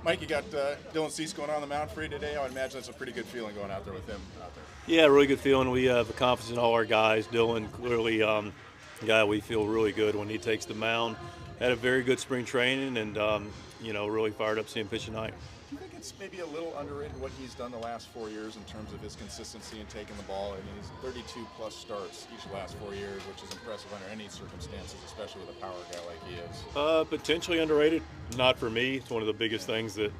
Mike, you got Dylan Cease going on the mound for you today. I would imagine that's a pretty good feeling going out there with him out there. Yeah, really good feeling. We have confidence in all our guys. Dylan clearly, guy we feel really good when he takes the mound. Had a very good spring training, and really fired up seeing pitch tonight. Do you think it's maybe a little underrated what he's done the last 4 years in terms of his consistency in taking the ball? I mean, he's 32 plus starts each of the last 4 years, which is impressive under any circumstances, especially with a power guy like he is. Potentially underrated. Not for me. It's one of the biggest things that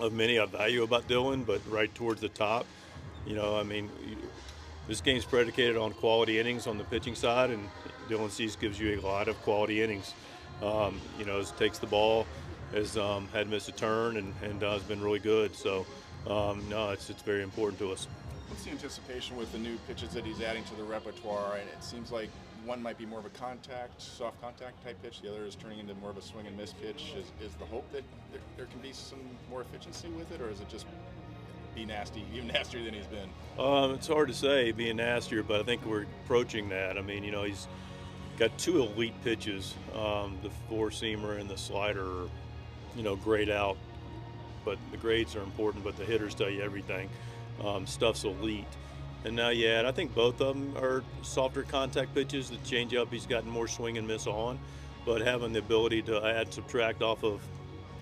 of many I value about Dylan, but right towards the top. This game's predicated on quality innings on the pitching side, and Dylan Cease gives you a lot of quality innings. Takes the ball, has had missed a turn, and has been really good. So, it's very important to us. What's the anticipation with the new pitches that he's adding to the repertoire? And it seems like one might be more of a soft contact type pitch. The other is turning into more of a swing and miss pitch. Is the hope that there can be some more efficiency with it, or is it just be nasty, even nastier than he's been? It's hard to say, being nastier, but I think we're approaching that. He's got two elite pitches, the four-seamer and the slider, grayed out. But the grades are important, but the hitters tell you everything. Stuff's elite. And now, I think both of them are softer contact pitches. The changeup, he's gotten more swing and miss on, but having the ability to add, subtract off of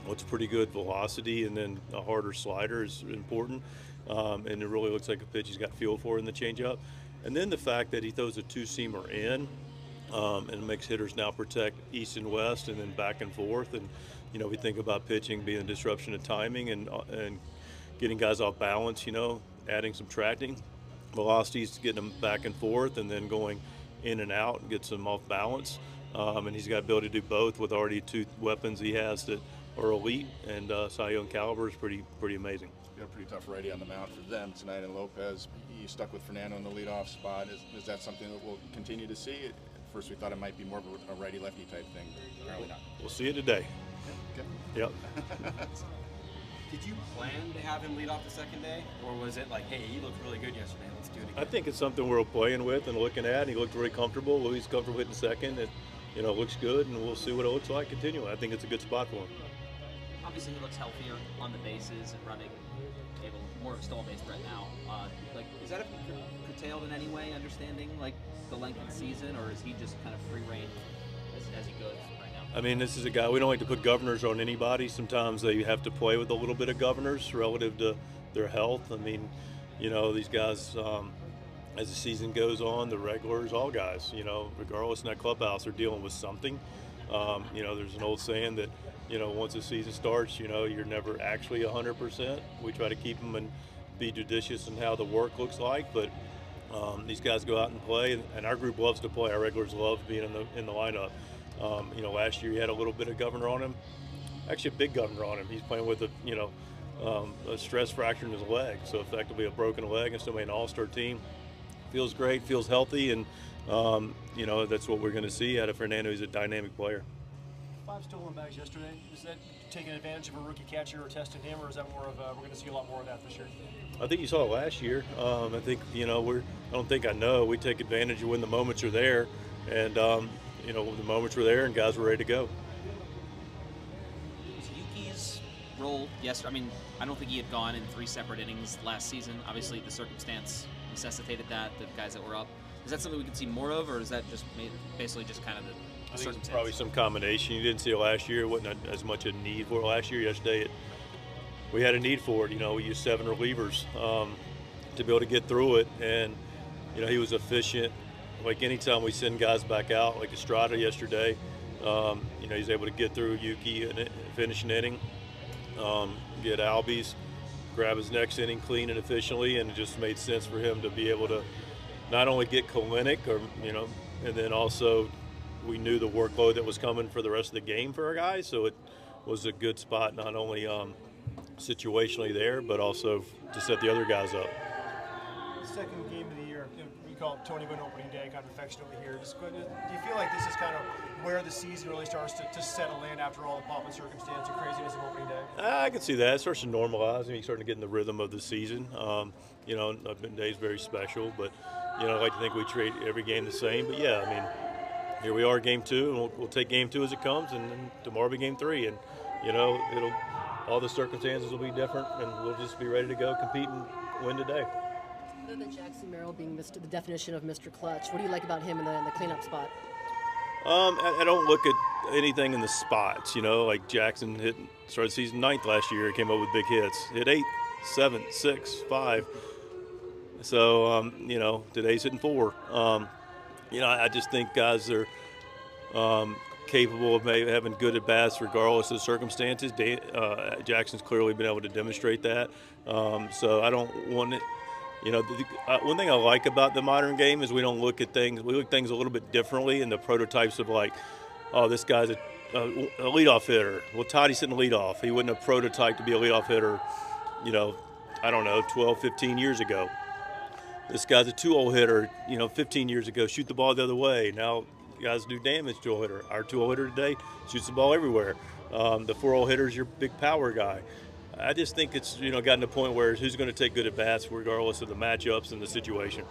what's pretty good velocity and then a harder slider is important. And it really looks like a pitch he's got feel for in the changeup. And then the fact that he throws a two-seamer in, and makes hitters now protect east and west and then back and forth. And, we think about pitching being a disruption of timing and getting guys off balance, adding, subtracting. Velocities, getting them back and forth and then going in and out and gets them off balance. And he's got the ability to do both with already two weapons he has that are elite, and Cy Young caliber is pretty amazing. Got a pretty tough righty on the mound for them tonight in Lopez. You stuck with Fernando in the leadoff spot. Is that something that we'll continue to see? At first we thought it might be more of a righty-lefty type thing, but apparently not. We'll see it today. Okay. Yep. Did you plan to have him lead off the second day, or was it like, hey, he looked really good yesterday, let's do it again? I think it's something we're playing with and looking at. He looked really comfortable. Louis comfortable hitting second. It looks good, and we'll see what it looks like continuing. I think it's a good spot for him. Obviously, he looks healthier on the bases and running, more of a stolen base threat now. Is that curtailed in any way, understanding the length of the season, or is he just kind of free reign as he goes right now? This is a guy, we don't like to put governors on anybody. Sometimes they have to play with a little bit of governors relative to their health. These guys, as the season goes on, the regulars, all guys, regardless in that clubhouse, are dealing with something. There's an old saying that, once the season starts, you're never actually 100%. We try to keep them and be judicious in how the work looks like, but these guys go out and play, and our group loves to play. Our regulars love being in the lineup. Last year he had a little bit of governor on him, actually a big governor on him. He's playing with a stress fracture in his leg, so effectively a broken leg, and still made an all-star team. Feels great, feels healthy, and that's what we're going to see out of Fernando. He's a dynamic player. 5 stolen bags yesterday. Is that taking advantage of a rookie catcher or testing him, or is that more of we're going to see a lot more of that this year? I think you saw it last year. I think we take advantage of when the moments are there, and when the moments were there and guys were ready to go. Was Yuki's role yesterday? I don't think he had gone in 3 separate innings last season. Obviously, the circumstance necessitated that, the guys that were up. Is that something we could see more of, or is that just basically just kind of the circumstance? It's probably some combination. You didn't see it last year. It wasn't as much a need for it last year. Yesterday, we had a need for it. We used 7 relievers to be able to get through it, and he was efficient. Like anytime we send guys back out, like Estrada yesterday, he's able to get through Yuki and finish an inning, get Albies, grab his next inning clean and efficiently, and it just made sense for him to be able to not only get Kalinick, and then also we knew the workload that was coming for the rest of the game for our guys, so it was a good spot not only situationally there, but also to set the other guys up. Second game of the year, we call it Tony Gwynn opening day, kind of affectionately here. Do you feel like this is kind of where the season really starts to settle in after all the pomp and circumstance and craziness of opening day? I can see that. It starts to normalize. You're starting to get in the rhythm of the season. Opening day is very special, but I like to think we treat every game the same. But here we are, game 2, and we'll take game 2 as it comes, and then tomorrow will be game 3, and it'll all the circumstances will be different, and we'll just be ready to go compete and win today. Other than Jackson Merrill being the definition of Mr. Clutch, what do you like about him in the cleanup spot? I don't look at anything in the spots, like Jackson started season 9th last year. He came up with big hits, hit 8, 7, 6, 5. So, today's hitting 4. I just think guys are capable of having good at bats regardless of circumstances. Jackson's clearly been able to demonstrate that. So I don't want it. One thing I like about the modern game is we look at things a little bit differently in the prototypes of like, oh, this guy's a leadoff hitter. Well, Tatis hitting leadoff. He wouldn't have prototyped to be a leadoff hitter, 12, 15 years ago. This guy's a 2-hole hitter, 15 years ago, shoot the ball the other way. Now guys do damage to a hitter. Our 2-hole hitter today shoots the ball everywhere. The 4-hole hitter is your big power guy. I just think it's gotten to a point where who's going to take good at bats regardless of the matchups and the situation.